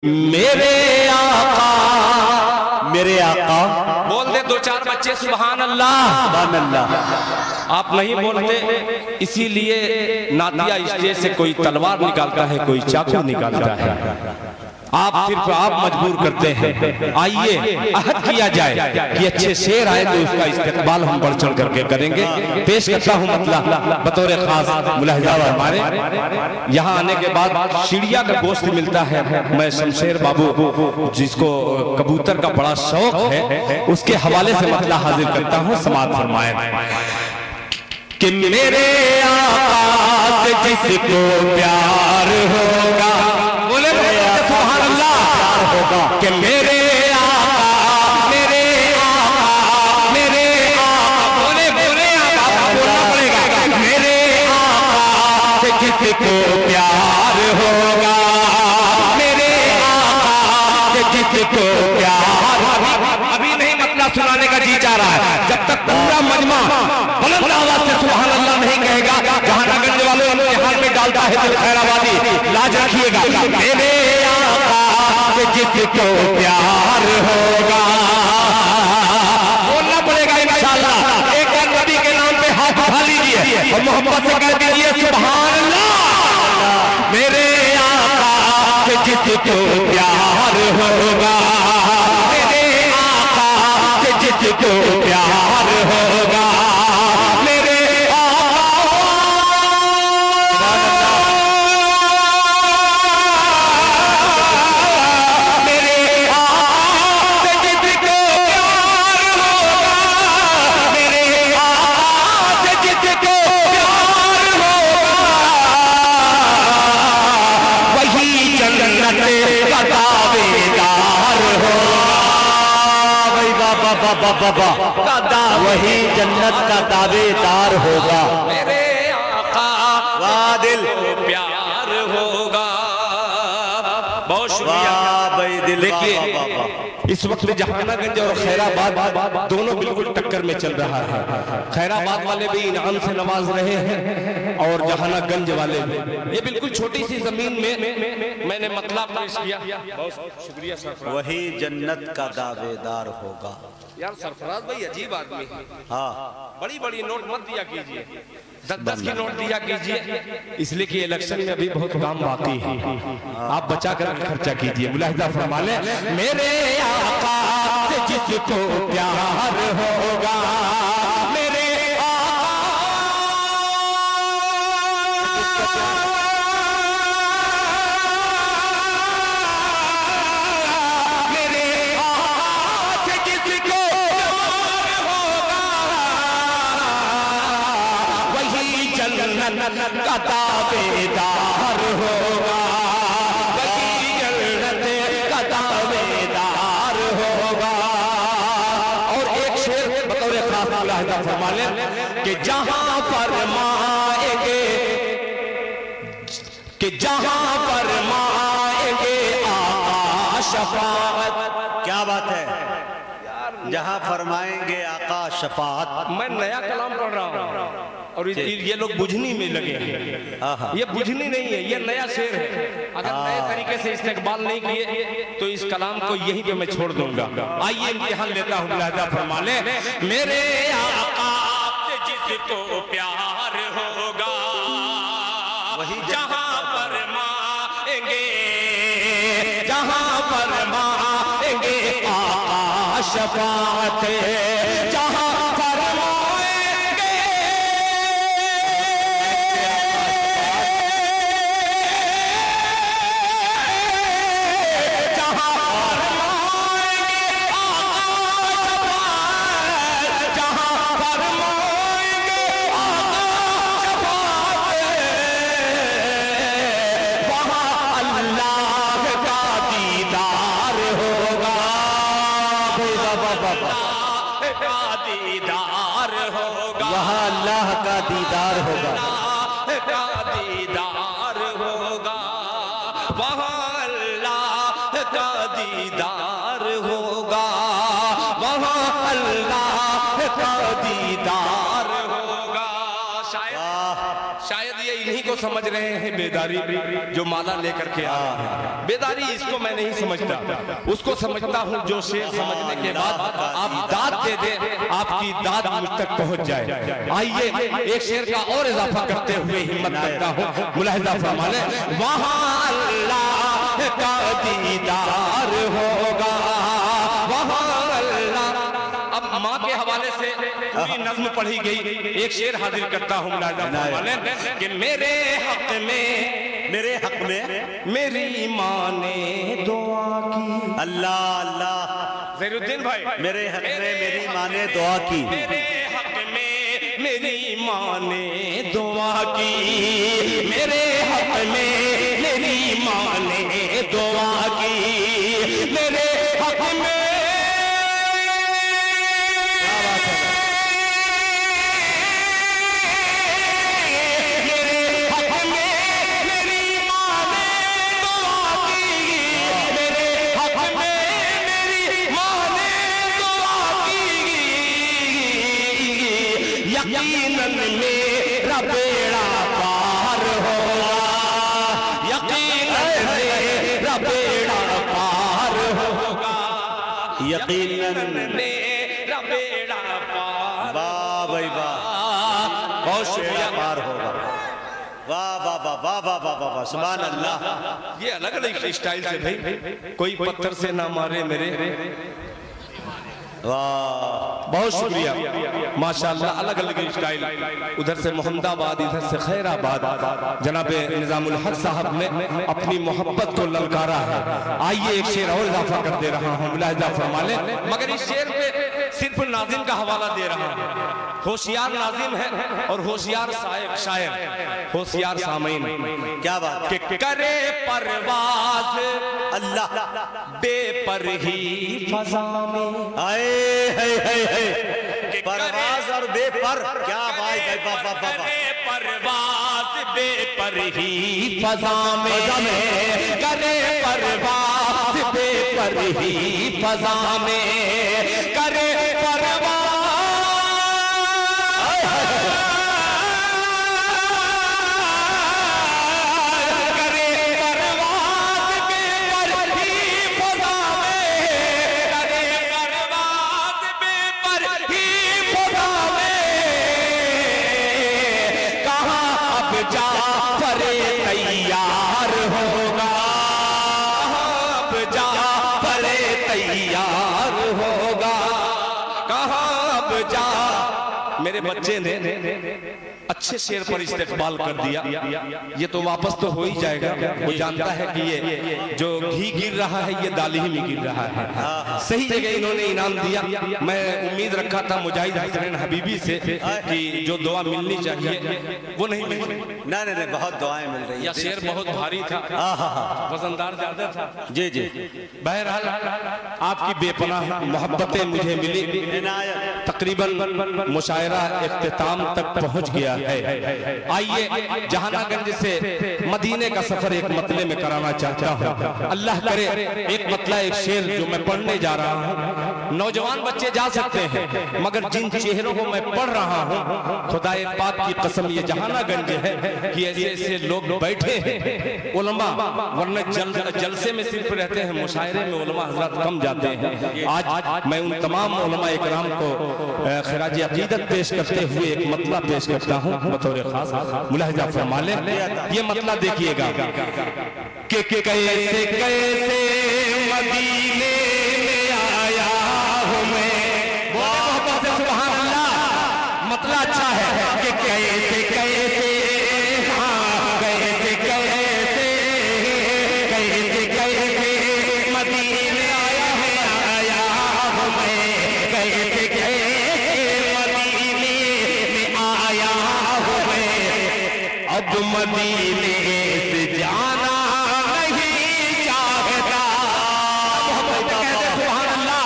मेरे आका बोल दे दो चार बच्चे सुभान अल्लाह। सुभान अल्लाह। आप नहीं बोलते, इसीलिए नातिया स्टेज से कोई तलवार निकालता है, कोई चाकू निकालता है। आप सिर्फ आप मजबूर करते हैं। आइए अहद किया जाए कि अच्छे शेर आए तो उसका इस्तेकबाल हम बढ़ चढ़ करके करेंगे। पेश करता हूँ मतलब बतौर खास मुलाहिजा हमारे यहाँ आने के बाद चिड़िया का गोश्त मिलता है। मैं शमशेर बाबू जिसको कबूतर का बड़ा शौक है उसके हवाले से मतलब हाजिर करता हूँ। समाअत फरमाएं कि मेरे आका से जिसको प्यार होगा, बोले सुभान अल्लाह, होगा कि मेरे आका बोले आका बोलना पड़ेगा। मेरे आका से जिसको प्यार होगा, मेरे आका से जिसको प्यार, अभी नहीं मतलब सुनाने का जी चाह रहा है। जब तक पूरा मजमा बुलंद आवाज से सुभान अल्लाह नहीं कहेगा, जहानागंज वालों इम्तिहान में डालता है तो खैराबादी लाज रखिएगा। मेरे आका से जिसको प्यार होगा, बोलना पड़ेगा इंशाअल्लाह। एक बार नबी के नाम पे हाथ उठा लीजिए और मोहब्बत से कह दीजिए सुभान अल्लाह। मेरे आका से जिसको प्यार होगा, मेरे आका से जिसको प्यार होगा, मेरे वही जन्नत का दावेदार होगा। मेरे आका वादिल प्यार होगा। बहुत शुक्रिया। देखिए इस वक्त जहानागंज और खैराबाद दोनों बिल्कुल टक्कर में चल रहा है। खैराबाद वाले भी इनाम से नवाज रहे हैं और जहानागंज वाले भी। ये बिल्कुल छोटी सी जमीन में मैंने मतलब पेश किया। बहुत शुक्रिया सरफराज। वही जन्नत का दावेदार होगा। यार सरफराज भाई अजीब आदमी है। हाँ, बड़ी बड़ी नोट मत दिया कीजिए, 10-10 की नोट दिया कीजिए, इसलिए कि इलेक्शन में अभी बहुत काम बाकी है। आप बचा कर खर्चा कीजिए। मुलाहिजा फरमा ले, मेरे आका से जिसको प्यार होगा, मेरे का दावेदार होगा, वही जन्नत का दावेदार होगा। और एक शेर बतौर खास मुलाहिजा फरमा लें कि जहां फरमाएंगे, कि जहां फरमाएंगे आका शफाअत। क्या बात है, जहां फरमाएंगे आका शफाअत। मैं नया कलाम पढ़ रहा हूँ और ये लोग बुझनी में लगे हैं। ये बुझनी नहीं है, ये नया शेर है। अगर नए तरीके से इस्तेकबाल नहीं किए तो इस कलाम को यहीं पे मैं छोड़ दूंगा। आइए इम्तिहान लेता हूँ। मुलाहिजा फरमा ले, मेरे आका से जिसको प्यार होगा, वही जहां फरमाएंगे, जहां फरमाएंगे आका शफाअत, जहां दीदार होगा, वहाँ अल्लाह का दीदार होगा, का दीदार होगा, वहाँ अल्लाह का दीदार होगा, वहाँ अल्लाह का दीदार होगा। शायद शायद ये इन्हीं को समझ रहे हैं बेदारी, जो माला लेकर के आ रहे हैं। बेदारी इसको मैं नहीं समझता, उसको समझता हूँ जो शेर समझने के बाद आप दाद दे दे, आपकी दाद मुझ तक पहुंच जाए। आइए एक शेर का और इजाफा करते हुए हिम्मत करता हूँ, मुलाहिजा फरमा लें। वहाँ अल्लाह का दीदार होगा, वहाँ अल्लाह। अब माँ के हवाले से पूरी नज्म पढ़ी गई, एक शेर हाजिर करता हूँ मुलाहिजा फरमा लें कि मेरे हक में मेरी माँ ने दुआ की। अल्लाह अल्लाह। ज़हीरुद्दीन भाई, मेरे हक में मेरी माँ ने दुआ की, मेरे हक में मेरी माँ ने दुआ की, मेरे हक में मेरी माँ ने दुआ की, मेरे हक में यकीनन मेरा बेड़ा पार होगा, यकीनन मेरा बेड़ा पार होगा, यकीनन मेरा बेड़ा पार। वाह भाई वाह, बहुत शुक्रिया। पार होगा। वाह वाह वाह वाह वाह वाह वाह वाह, सुभान अल्लाह। ये अलग अलग स्टाइल से भाई, कोई पत्थर से ना मारे मेरे। वाह, बहुत शुक्रिया, माशाल्लाह। अलग अलग स्टाइल, उधर से मोहम्मदाबाद, इधर से खैराबाद। जनाब निजामुल हक साहब ने अपनी मोहब्बत को ललकारा है। आइए एक शेर और इजाफा कर दे रहा हूँ, मुलाहिजा फरमा लें। मगर इस शेर पे सिर्फ नाज़िम का हवाला दे रहा हूँ। होशियार नाज़िम है और होशियार शायर, होशियार सामीन। क्या बात के करे परवाज अल्लाह बेपरही फज़ा में। आए परवाज और बेपर, क्या भाई भाई वाह वाह वाह वाह। परवाज बेपरही फज़ा में, करे परवाज बेपरही फज़ा में, करे परवाज तैयार होगा, अब जाफर तैयार होगा, कहाँ अब जा। मेरे बच्चे ने अच्छे शेर पर इस्तेकबाल कर दिया, ये तो वापस तो हो ही जाएगा। वो जानता है कि ये जो घी गिर रहा है ये दाली में गिर रहा है। सही जगह इन्होंने इनाम दिया। मैं उम्मीद रखा था मुजाहिद हसनैन हबीबी से कि जो दुआ मिलनी चाहिए वो नहीं मिली। नहीं नहीं, बहुत दुआएं मिल रही यह शेर बहुत भारी था, वजनदार ज्यादा था। जी जी। बहरहाल आपकी बेपनाह मोहब्बतें मुझे मिली, तकरीबन मुशायरा इख्तिताम तक पहुंच गया है। आइए जहानागंज से मदीने का सफर एक मतले में कराना चाहता हूँ। अल्लाह करे एक मतला, एक शेर जो मैं पढ़ने जा रहा हूँ। नौजवान बच्चे जा सकते हैं, मगर जिन चेहरों को मैं पढ़ रहा हूँ, खुदाए पाक की कसम ये जहानागंज है कि ऐसे ऐसे लोग बैठे हैं उलमा, वरना जलसे में सिर्फ रहते हैं, मुशायरे में उलमा हजरत कम जाते हैं। आज मैं उन तमाम उलमा इकराम को खिराज अकीदत पेश करते हुए एक मतला पेश करता हूँ बतौर खास, मुलाहिजा फरमा लें। ये मतला देखिएगा कि कैसे कैसे मदीने में आया हूँ मैं। बोले मोहब्बत से सुभान अल्लाह। मतला अच्छा है कि कैसे कैसे, हाँ कैसे कैसे, कैसे कैसे मदीने आया हूँ मैं, कैसे कैसे मदीने में आया हूँ मैं। अब मदीने से जाना नहीं चाहता। सुभान अल्लाह।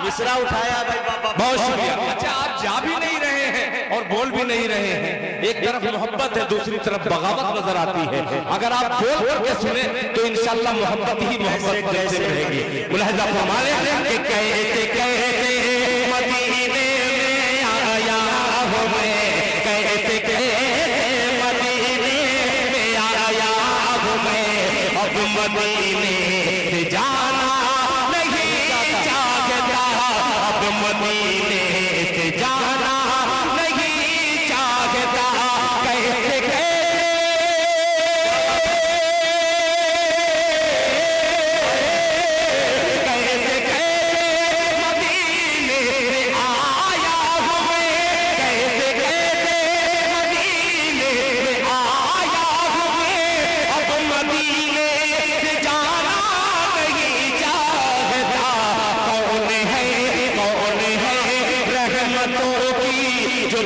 मिसरा उठाया भाई बाबा, बहुत शुक्रिया। अच्छा, आप जा भी नहीं रहे हैं और बोल भी नहीं रहे हैं। एक तरफ मोहब्बत है, दूसरी तरफ बगावत नजर आती है। अगर आप बोल करके सुने तो इंशाअल्लाह मोहब्बत ही मोहब्बत जैसे रहेगी। मुलाहिजा फरमा लें कि कैसे कैसे मदीने में आया हूँ मैं, कैसे कैसे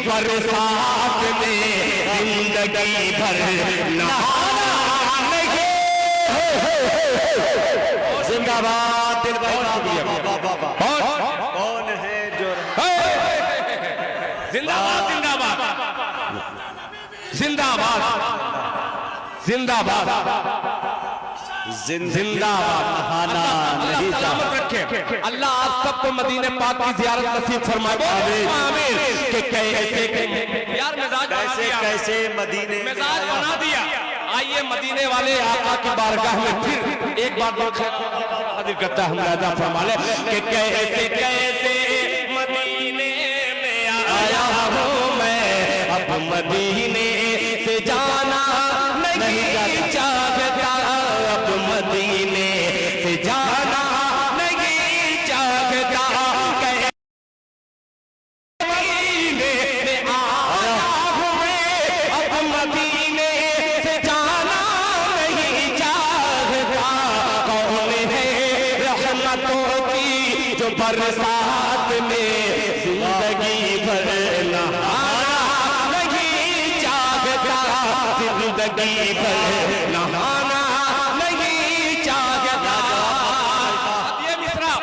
बरसात में जिंदगी भर नहाना नहीं। जिंदाबाद दिल भाई, कौन है जो जिंदाबाद जिंदाबाद जिंदाबाद जिंदाबाद जिंदाबाद नहाना नहीं सलामत रखे। अल्लाह आप सबको मदीने पाक की ज़ियारत नसीब फरमाए। आमीन। कि कैसे यार मिजाज बना कैसे दिया, कैसे मदीने में मिजाज आया। बना दिया। आइए मदीने वाले आका की बारगाह में फिर एक बार हाजिर करता है, हम राजा फरमा ले कि कैसे कैसे मदीने में आया हूँ मैं, अब मदीने से जाना नहीं चाहता, अब मदीने से जाना नहीं चाहता। मदीने में आया हूँ मैं, अब मदीने से जाना नहीं चाहता। कौन है रहमतों की जो बरसात में जिंदगी भर नहाना नहीं चाहता, जिंदगी भर नहाना नहीं चाहता। ये मिसरा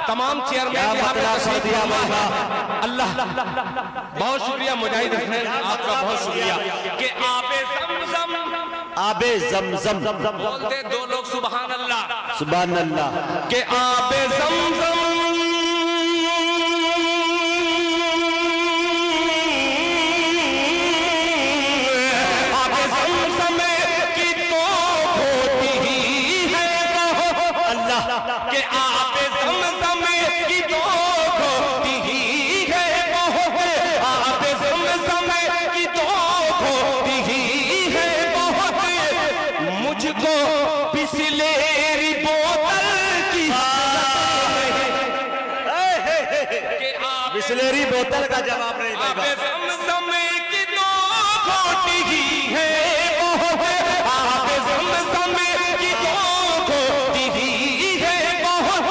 तमाम चेयरमैन यहाँ पे तशरीफ दिया हुआ। अल्लाह बहुत शुक्रिया मुजाहिद हुसैन, आपका बहुत शुक्रिया कि आबे ज़मज़म, आबे ज़मज़म बोलते दो लोग सुभान अल्लाह, सुभान अल्लाह। कि आबे ज़मज़म आबे ज़मज़म की तो होती ही है बहुत। अल्लाह कि आबे ज़मज़म की तो होती ही है बहुत, आबे ज़मज़म की तो होती ही है बहुत। मुझको बिसलेरी बोतल की बिस्लेरी बोतल का जवाब नहीं आबे देगा। ज़मज़म की तो होती ही है बहुत, आबे ज़मज़म की तो होती ही है बहुत।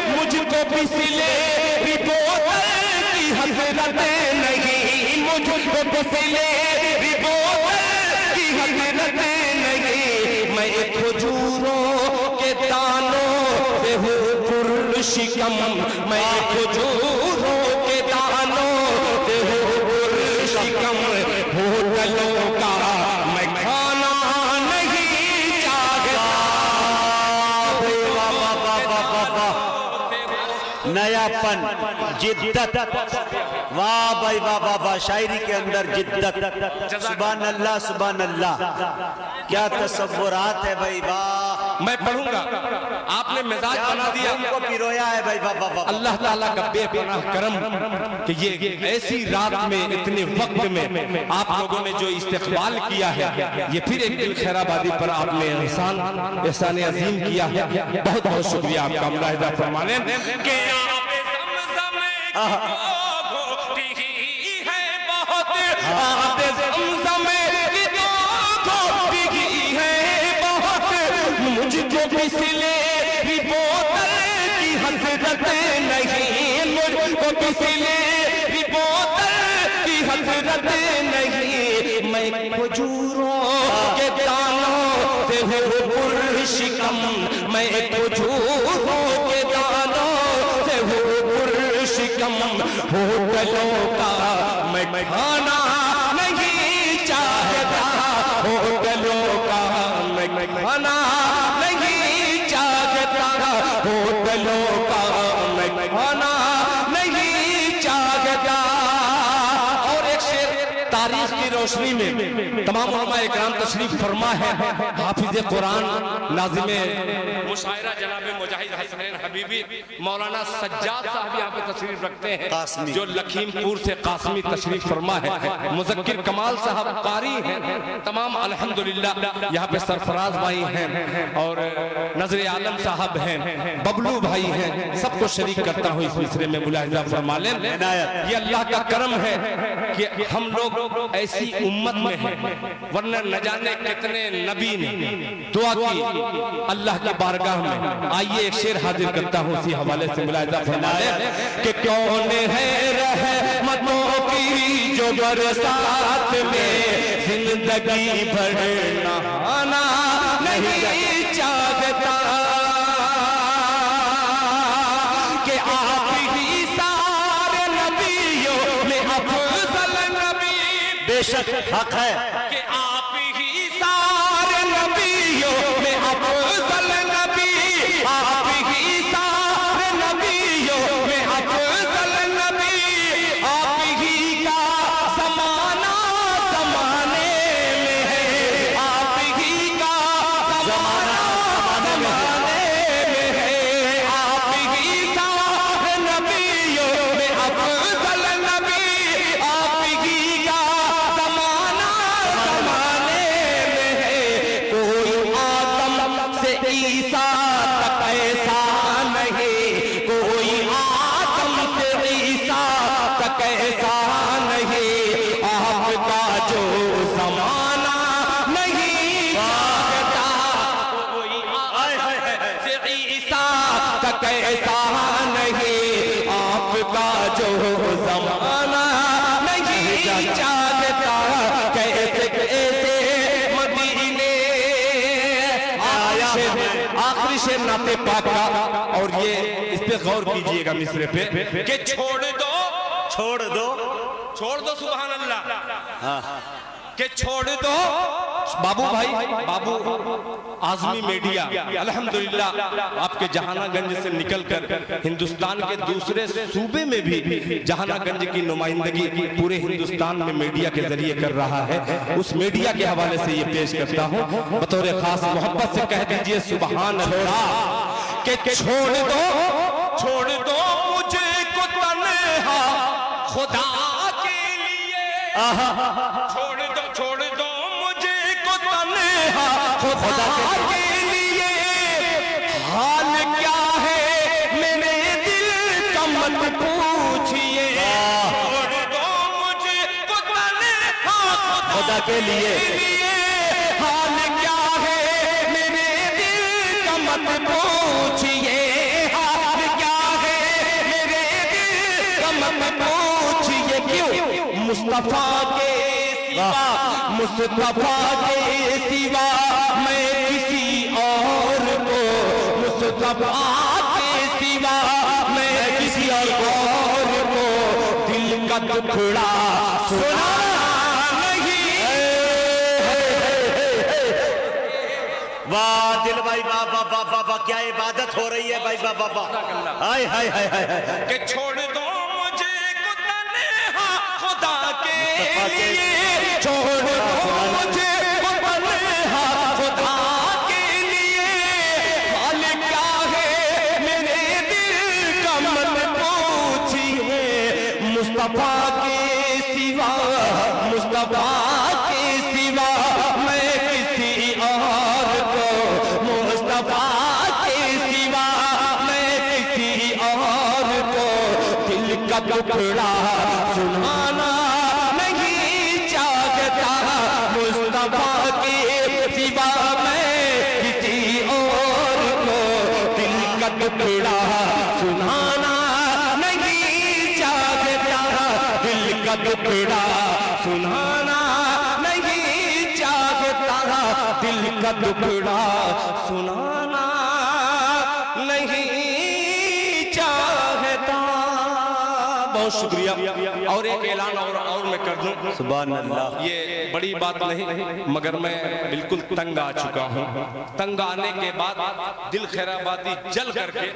मुझको बिसलेरी बोतल की हसरत नहीं, मुझको बिसलेरी बोतल की हसरत नहीं। मैं खजूरों के दानों से हूँ पुरशिकम, मैं खजूरों के दानों से हूँ पुरशिकम। होटलों का मैं खाना नहीं चाहता। नयापन, जिद्दत, वाह भाई वाह वाह वाह, शायरी के अंदर जिद्दत। सुभान अल्लाह सुभान अल्लाह, क्या तसव्वुरात है भाई, वाह। मैं पढ़ूंगा, आपने मिजाज बना दिया। हमको पिरोया है भाई, वाह वाह वाह। अल्लाह ताला का बेपनाह करम कि ये ऐसी रात में इतने वक्त में आप लोगों ने जो इस्तकबाल किया है, ये फिर एक दिल खैराबादी पर आपने एहसान अजीम किया है। बहुत बहुत शुक्रिया आपका। मुलाहिजा फरमाने के आबे ज़मज़म की तो होती है बहुत, आबे ज़मज़म की तो होती है बहुत। मुझको बिसलेरी बोतल की हसरत नहीं, मुझको बिसलेरी बोतल की हसरत नहीं। मैं खजूरों के दानों से हूँ पुरशिकम, मैं खजूरों के दानों से हूँ पुरशिकम। होटलों का मैं खाना नहीं चाहता, होटलों का मैं खाना नहीं चाहता, होटलों का मैं खाना नहीं चाहता। और एक शेर तारीख की रोशनी में तमाम उलमा इकराम तशरीफ फरमा है। हाफिज कुरान नाज़िमे मुशायरा जनाब मुजाहिद हसनैन हबीबी मौलाना सज्जाद साहब यहाँ पे तशरीफ रखते हैं, कासमी। जो लखीमपुर से कासमी तशरीफ फरमा है। मुज़क्किर कमाल साहब कारी हैं। तमाम अल्हम्दुलिल्लाह यहाँ पे सरफराज भाई हैं और नजर आलम साहब हैं, बबलू भाई हैं। सबको शरीक करता हूँ इस मिसरे में, मुलाहिजा फरमा लें। ये अल्लाह का करम है कि हम लोग ऐसी उम्मत में है, वरना न जाने कितने नबी ने दुआ की अल्लाह की बारगाह में। आइए एक शेर हाजिर करता हूँ, उसी हवाले से मुलाहिजा फरमाए कि कौन है रहमतों की जो बरसात में जिंदगी भर नहाना नहीं चाहता, कि आप ही सारे नबियों में अफजल नबी, बेशक हक है कि आप ही सारे नबियों में अफजल नबी, आप ही सारे नबियों में अफजल नबी, आप ही का ज़माना ज़माने में है, आप ही का ज़माना ज़माने में है, आप ही सारे नबियों में अफजल नबी, आप ही का ज़माना ज़माने में है। कोई आदम से ईसा तक ऐसा नहीं, कोई आदम से ईसा तक ऐसा नहीं, आपका जो ज़माना नहीं चाहता, कोई आदम से ईसा तक ऐसा नहीं, आपका जो ज़माना नहीं चाहता। कैसे कैसे मदीने आखिरी शेर नाते पाक का, और ये इस पे गौर कीजिएगा मिसरे पे, कि छोड़ दो सुभान अल्लाह, हाँ कि छोड़ दो बाबू भाई, बाबू आजमी मीडिया अल्हम्दुलिल्लाह आपके जहानागंज से निकलकर हिंदुस्तान के दूसरे सूबे में भी जहानागंज की नुमाइंदगी पूरे हिंदुस्तान में मीडिया के जरिए कर रहा है। उस मीडिया के हवाले से ये पेश करता हूँ, बतौर खास मोहब्बत से कह दीजिए सुभान अल्लाह, कि छोड़ दो मुझे को तन्हा खुदा के लिए, छोड़ दो मुझे को तन्हा खुदा के लिए, हाल क्या है मेरे दिल का मत पूछिए, छोड़ दो मुझे को तन्हा खुदा के लिए, हाल क्या है मेरे दिल का मत पूछिए, हाल क्या है मेरे दिल का मत पूछिए, क्यों मुस्तफा के सिवा, मुस्तफा के सिवा मैं किसी और को, मुस्तफा के सिवा मैं किसी और को दिल का टुकड़ा सुना नहीं। वाह दिल भाई, वाह वाह वाह वाह वाह, क्या इबादत हो रही है भाई, वाह वाह वाह, हाय हाय हाय हाय, कि छोड़ दो मुझे को तन्हा खुदा के लिए, छोड़ दो मुझे को तन्हा खुदा के लिए, हाल क्या है मेरे दिल का मत पूछिए, मुस्तफा के सिवा, मुस्तफा के सिवा मैं किसी और को, मुस्तफा के सिवा मैं किसी और को दिल का टुकड़ा सुनाना नहीं चाहता, मुस्तफा के सिवा मैं किसी और को दिल का टुकड़ा सुनाना नहीं चाहता, दिल का टुकड़ा सुनाना नहीं चाहता, दिल का टुकड़ा सुनाना नहीं चाहता। बहुत शुक्रिया। और एक ऐलान और मैं कर दूं, सुभान अल्लाह, ये बड़ी बात नहीं, मगर मैं बिल्कुल तंग आ चुका हूँ। तंग आने के बाद दिल खैराबादी जल करके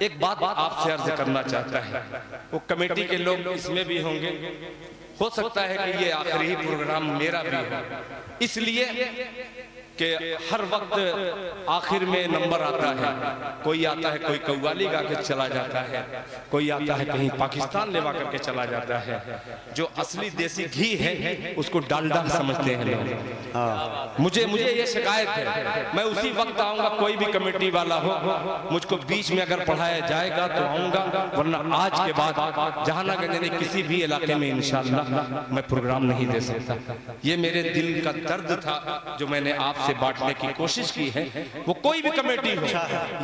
एक बात आपसे अर्ज करना चाहता है। वो कमेटी के लोग इसमें भी होंगे, हो सकता है कि ये आखिरी प्रोग्राम मेरा भी हो, इसलिए कि हर वक्त आखिर में नंबर आता है, कोई आता है कोई कव्वाली गा के चला जाता है, कोई आता है कहीं पाकिस्तान लेवा करके चला जाता है। जो असली देसी घी है उसको डालडा समझते हैं लोग। मुझे ये शिकायत है, मैं उसी वक्त आऊंगा, कोई भी कमेटी वाला हो, मुझको बीच में अगर पढ़ाया जाएगा तो आऊंगा, वरना आज के बाद जहानागंज यानी किसी भी इलाके में इंशाअल्लाह मैं प्रोग्राम नहीं दे सकता। ये मेरे दिल का दर्द था जो मैंने आपसे बांटने की कोशिश की है। वो कोई भी कमेटी हो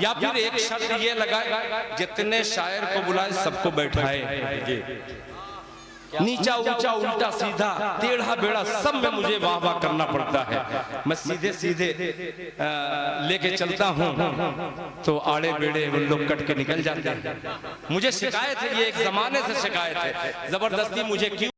या फिर एक शर्त ये लगाए, जितने शायर को बुलाए सबको बैठाए, नीचा ऊंचा उल्टा सीधा टेढ़ा बेड़ा सब में मुझे वाह वाह करना पड़ता है। मैं सीधे सीधे लेके चलता हूँ तो आड़े बेड़े वो लोग कट के निकल जाते हैं। मुझे शिकायत है, ये एक जमाने से शिकायत है, जबरदस्ती मुझे क्यों